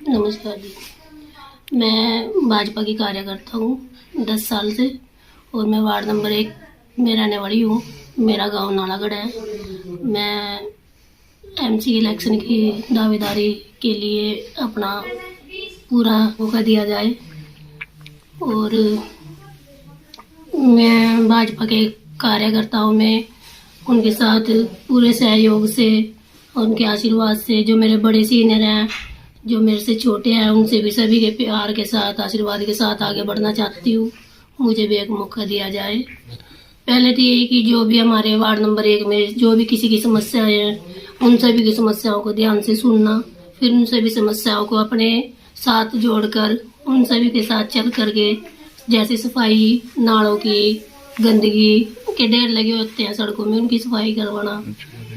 नमस्कार जी। मैं भाजपा की कार्यकर्ता हूँ 10 साल से और मैं वार्ड नंबर 1 में रहने वाली हूँ। मेरा गांव नालागढ़ है। मैं एमसी इलेक्शन की दावेदारी के लिए अपना पूरा मौका दिया जाए और मैं भाजपा के कार्यकर्ताओं में उनके साथ पूरे सहयोग से और उनके आशीर्वाद से, जो मेरे बड़े सीनियर हैं, जो मेरे से छोटे हैं, उनसे भी सभी के प्यार के साथ, आशीर्वाद के साथ आगे बढ़ना चाहती हूँ। मुझे भी एक मौका दिया जाए। पहले तो यही कि जो भी हमारे वार्ड नंबर 1 में जो भी किसी की समस्याएं हैं, उन सभी की समस्याओं को ध्यान से सुनना, फिर उन सभी समस्याओं को अपने साथ जोड़कर उन सभी के साथ चल करके, जैसे सफाई, नालों की गंदगी के ढेर लगे होते हैं सड़कों में, उनकी सफाई करवाना,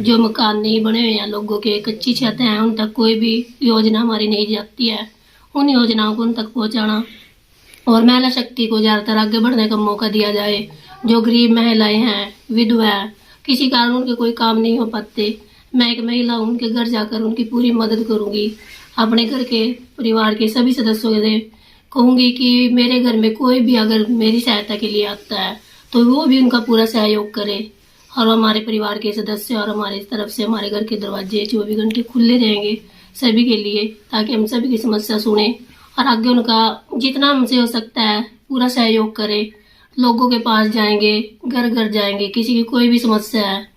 जो मकान नहीं बने हुए हैं, लोगों के कच्ची छतें हैं, उन तक कोई भी योजना हमारी नहीं जाती है, उन योजनाओं को उन तक पहुंचाना और महिला शक्ति को ज़्यादातर आगे बढ़ने का मौका दिया जाए। जो गरीब महिलाएं हैं, विधवा हैं, किसी कारण उनके कोई काम नहीं हो पाते, मैं एक महिला हूँ, उनके घर जाकर उनकी पूरी मदद करूँगी। अपने घर के परिवार के सभी सदस्यों से कहूँगी कि मेरे घर में कोई भी अगर मेरी सहायता के लिए आता है तो वो भी उनका पूरा सहयोग करे और हमारे परिवार के सदस्य और हमारी तरफ से हमारे घर के दरवाजे 24 घंटे खुले रहेंगे सभी के लिए, ताकि हम सभी की समस्या सुने और आगे उनका जितना हमसे हो सकता है पूरा सहयोग करें। लोगों के पास जाएंगे, घर घर जाएंगे, किसी की कोई भी समस्या है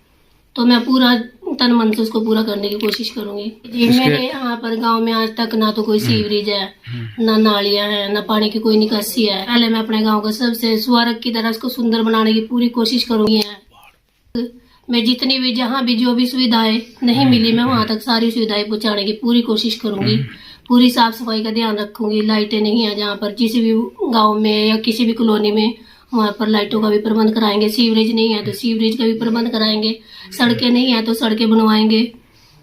तो मैं पूरा तन मन से उसको पूरा करने की कोशिश करूंगी जी। मेरे यहाँ पर गांव में आज तक ना तो कोई सीवरेज है, ना नालियां हैं, ना पानी की कोई निकासी है। पहले मैं अपने गांव को सबसे स्वर्ग की तरह उसको सुंदर बनाने की पूरी कोशिश करूंगी। मैं जितनी भी जहाँ भी जो भी सुविधाएं नहीं मिली, मैं वहां तक सारी सुविधाएं पहुंचाने की पूरी कोशिश करूंगी। पूरी साफ सफाई का ध्यान रखूंगी। लाइटें नहीं है जहाँ पर, किसी भी गाँव में या किसी भी कॉलोनी में, वहाँ पर लाइटों का भी प्रबंध कराएंगे। सीवरेज नहीं है तो सीवरेज का भी प्रबंध कराएंगे। सड़कें नहीं है तो सड़कें बनवाएंगे।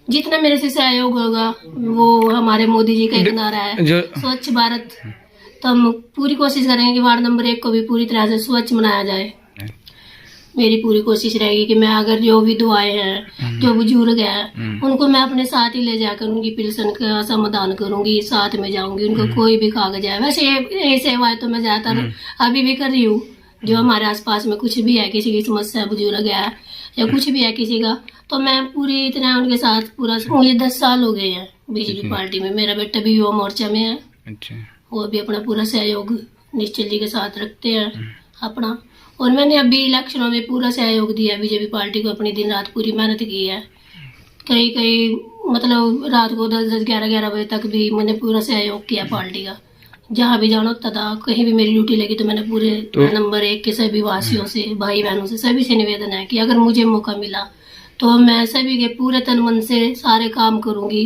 जितना मेरे से सहयोग होगा, वो हमारे मोदी जी का एक नारा है स्वच्छ भारत, तो हम पूरी कोशिश करेंगे कि वार्ड नंबर 1 को भी पूरी तरह से स्वच्छ बनाया जाए। मेरी पूरी कोशिश रहेगी कि मैं अगर जो विधवाएं हैं, जो बुजुर्ग हैं, उनको मैं अपने साथ ही ले जाकर उनकी पेंशन का समाधान करूंगी, साथ में जाऊंगी। उनको कोई भी कागज है, वैसे ये सेवाएं तो मैं ज्यादातर अभी भी कर रही हूँ। जो हमारे आसपास में कुछ भी है, किसी की समस्या, बुजुर्ग है या कुछ भी है किसी का, तो मैं पूरी तरह उनके साथ पूरा। मुझे 10 साल हो गए हैं बीजेपी पार्टी में। मेरा बेटा भी युवा मोर्चा में है। वो भी अपना पूरा सहयोग निश्चल जी के साथ रखते हैं अपना। और मैंने अभी इलेक्शनों में पूरा सहयोग दिया बीजेपी पार्टी को, अपनी दिन रात पूरी मेहनत की है। कई मतलब रात को 10-10, 11-11 बजे तक भी मैंने पूरा सहयोग किया पार्टी का। जहाँ भी जाना होता था, कहीं भी मेरी ड्यूटी लगी तो मैंने पूरे नंबर 1 के सभी वासियों से, भाई बहनों से, सभी से निवेदन है कि अगर मुझे मौका मिला तो मैं सभी के पूरे तन मन से सारे काम करूंगी।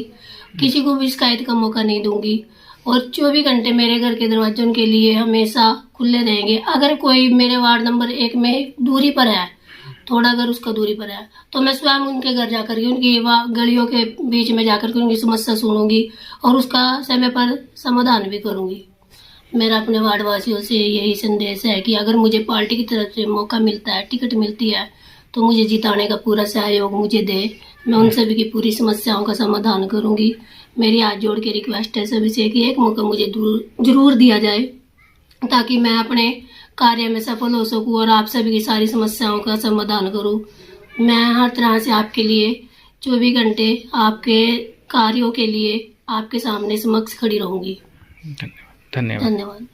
किसी को भी शिकायत का मौका नहीं दूंगी और 24 घंटे मेरे घर के दरवाजे उनके लिए हमेशा खुले रहेंगे। अगर कोई मेरे वार्ड नंबर 1 में दूरी पर है, थोड़ा अगर उसका दूरी पर है, तो मैं स्वयं उनके घर जाकर के, उनकी गलियों के बीच में जाकर के उनकी समस्या सुनूंगी और उसका समय पर समाधान भी करूंगी। मेरा अपने वार्ड वासियों से यही संदेश है कि अगर मुझे पार्टी की तरफ से मौका मिलता है, टिकट मिलती है, तो मुझे जिताने का पूरा सहयोग मुझे दे। मैं उन सभी की पूरी समस्याओं का समाधान करूंगी। मेरी हाथ जोड़ के रिक्वेस्ट है सभी से कि एक मौका मुझे जरूर दिया जाए, ताकि मैं अपने कार्य में सफल हो सकूं और आप सभी की सारी समस्याओं का समाधान करूं। मैं हर तरह से आपके लिए 24 घंटे आपके कार्यों के लिए आपके सामने समक्ष खड़ी रहूंगी। धन्यवाद।